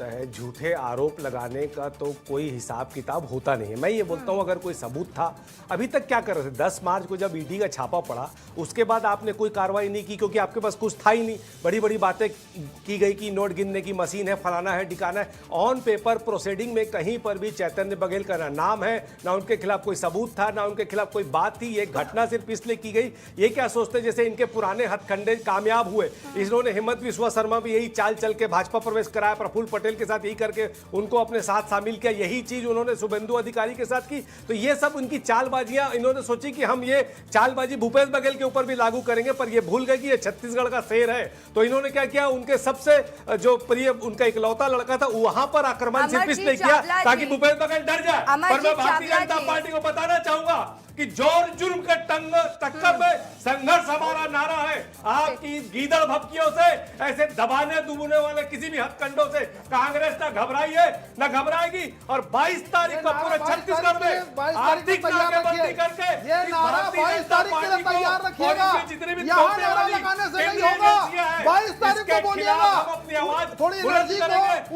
है झूठे आरोप लगाने का तो कोई हिसाब किताब होता नहीं है। मैं ये बोलता हूँ अगर कोई सबूत था, अभी तक क्या कर रहे थे? 10 मार्च को जब ईडी का छापा पड़ा उसके बाद आपने कोई कार्रवाई नहीं की क्योंकि आपके पास कुछ था ही नहीं। बड़ी बड़ी बातें की गई कि नोट गिनने की मशीन है, फलाना है, ठिकाना है। ऑन पेपर प्रोसीडिंग में कहीं पर भी चैतन्य बघेल का ना नाम है, ना उनके खिलाफ कोई सबूत था, ना उनके खिलाफ कोई बात थी। ये घटना सिर्फ इसलिए की गई। ये क्या सोचते जैसे इनके पुराने हथकंडे कामयाब हुए, इन्होंने हिम्मत विश्वा शर्मा भी यही चाल चल के भाजपा प्रवेश कराया, प्रफुल्ल पटेल के साथ यही करके उनको अपने साथ शामिल किया। यही चीज उन्होंने शुभेंदु अधिकारी के साथ की। तो ये सब उनकी चालबाजियां, इन्होंने सोची कि हम ये चालबाजी भूपेश बघेल के ऊपर भी लागू करेंगे, पर ये भूल गए कि ये छत्तीसगढ़ का शेर है। तो इन्होंने क्या किया, उनके सबसे जो प्रिय उनका इकलौता लड़का था वहां पर आक्रमण सिर्फ इसलिए किया ताकि भूपेश बघेल डर जाए। पर मैं भारतीय जनता पार्टी को बताना चाहूंगा कि जोर जुर्म के टक्कर में संघर्ष हमारा नारा है। आपकी गीदड़ भपकियों से, ऐसे दबाने दुबने वाले किसी भी हथकंडों से कांग्रेस ना घबराई है ना घबराएगी। और 22 तारीख को पूरे छत्तीसगढ़ में आर्थिक नाकेबंदी करके ये नारा 22 तारीख के लिए तैयार रखिएगा। जितने भी यहाँ नारा लगाने से नहीं होगा। 22 तारीख को बोलिएगा। अपनी आवाज थोड़ी एनर्जी को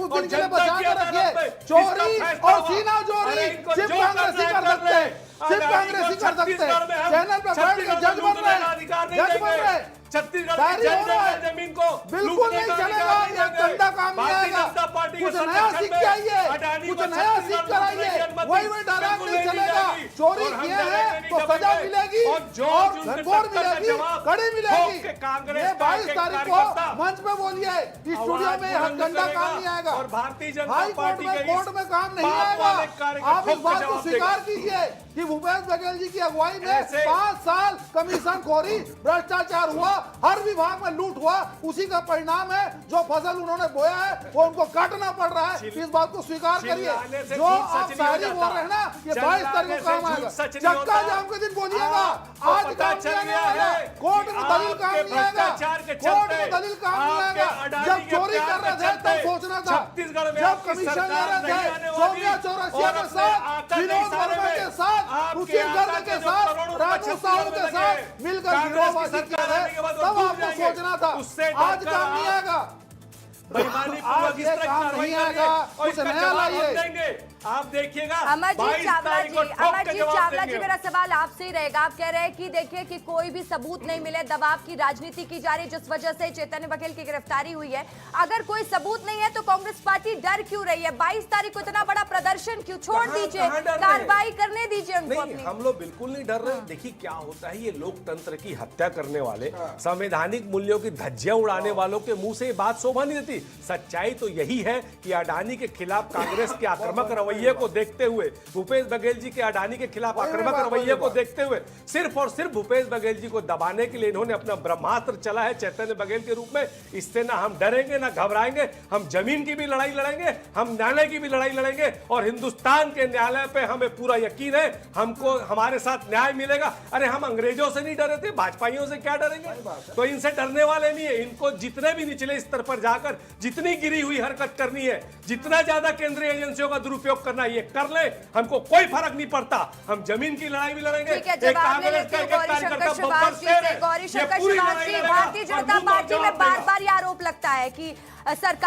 उस दिन के लिए बचा के रखिए। चोरी और सीना चोरी सिर्फ कांग्रेसी कर सकते हैं, सिर्फ कांग्रेसी कर सकते हैं। चैनल पे बैठ के जज बन रहे छत्तीसगढ़ की जमीन को बिल्कुल नहीं चलेगा। ये गंदा काम नहीं आएगा। कुछ नया सीख के आइए, कुछ नया सीख कर आइए। वही डायलॉग नहीं चलेगा। चोरी किए हैं तो सजा मिलेगी और घनघोर मिलेगी, कड़ी मिलेगी। ये 22 तारीख को मंच पे बोलिए, स्टूडियो में गंदा काम नहीं आएगा। और Bharatiya Janata high party court में काम नहीं आएगा। आप इस बात को स्वीकार कीजिए कि भूपेश बघेल जी की अगुवाई में 5 साल कमीशन खोरी, भ्रष्टाचार हुआ, हर विभाग में लूट हुआ। उसी का परिणाम है जो फसल उन्होंने बोया है वो उनको काटना पड़ रहा है। इस बात को स्वीकार करिए। जो आप शायरी बोल रहे हैं ना, ये 22 तारीख को काम आएगा। चक्का जाम के दिन बोलिएगा, आज काम नहीं आएगा। कोर्ट में दलील काम नहीं आएगा, कोर्ट में दलील काम नहीं आएगा। जब चोरी कर रहे थे तब सोचना था, जब कमीशन ले रहे थे सौम्या चौरसिया के साथ, विनोद वर्मा के साथ, सुशील गर्ग के साथ, राजू साहू के साथ मिलकर गिरोहबाजी किया है, तब आपको सोचना था। आज काम नहीं आएगा, आज ये काम नहीं आएगा। कुछ नया लाइए। आप देखिएगा अमरजीत चावला जी, मेरा सवाल आपसे ही रहेगा। आप कह रहे हैं कि देखिए कि कोई भी सबूत नहीं मिले, दबाव की राजनीति की जा रही है जिस वजह से चैतन्य बघेल की गिरफ्तारी हुई है। अगर कोई सबूत नहीं है तो कांग्रेस पार्टी डर क्यों रही है? 22 तारीख को इतना बड़ा प्रदर्शन क्यों? छोड़ दीजिए, कार्रवाई करने दीजिए उनको अपनी। हम लोग बिल्कुल नहीं डर रहे। देखिए क्या होता है, ये लोकतंत्र की हत्या करने वाले, संवैधानिक मूल्यों की धज्जियां उड़ाने वालों के मुंह से ये बात शोभा नहीं देती। सच्चाई तो यही है कि अडानी के खिलाफ कांग्रेस के आक्रामक रवैये को देखते हुए, भूपेश बघेल जी के अडानी के खिलाफ आक्रामक रवैये को देखते हुए, सिर्फ और सिर्फ भूपेश बघेल जी को दबाने के लिए इन्होंने अपना ब्रह्मास्त्र चला है चैतन्य बघेल के रूप में। इससे ना हम डरेंगे ना घबराएंगे। हम जमीन की भी लड़ाई लड़ेंगे, हम न्यायालय की भी लड़ाई लड़ेंगे और हिंदुस्तान के न्यायालय पे हमें पूरा यकीन है, हमको हमारे साथ न्याय मिलेगा। अरे हम अंग्रेजों से नहीं डरे थे, भाजपाइयों से क्या डरेंगे? तो इनसे डरने वाले नहीं है। इनको जितने भी निचले स्तर पर जाकर जितनी गिरी हुई हरकत करनी है, जितना ज्यादा केंद्रीय एजेंसियों का दुरुपयोग करना है, ये कर ले, हमको कोई फर्क नहीं पड़ता। हम जमीन की लड़ाई भी लड़ेंगे। भारतीय जनता पार्टी में बार बार ये आरोप लगता है कि सरकार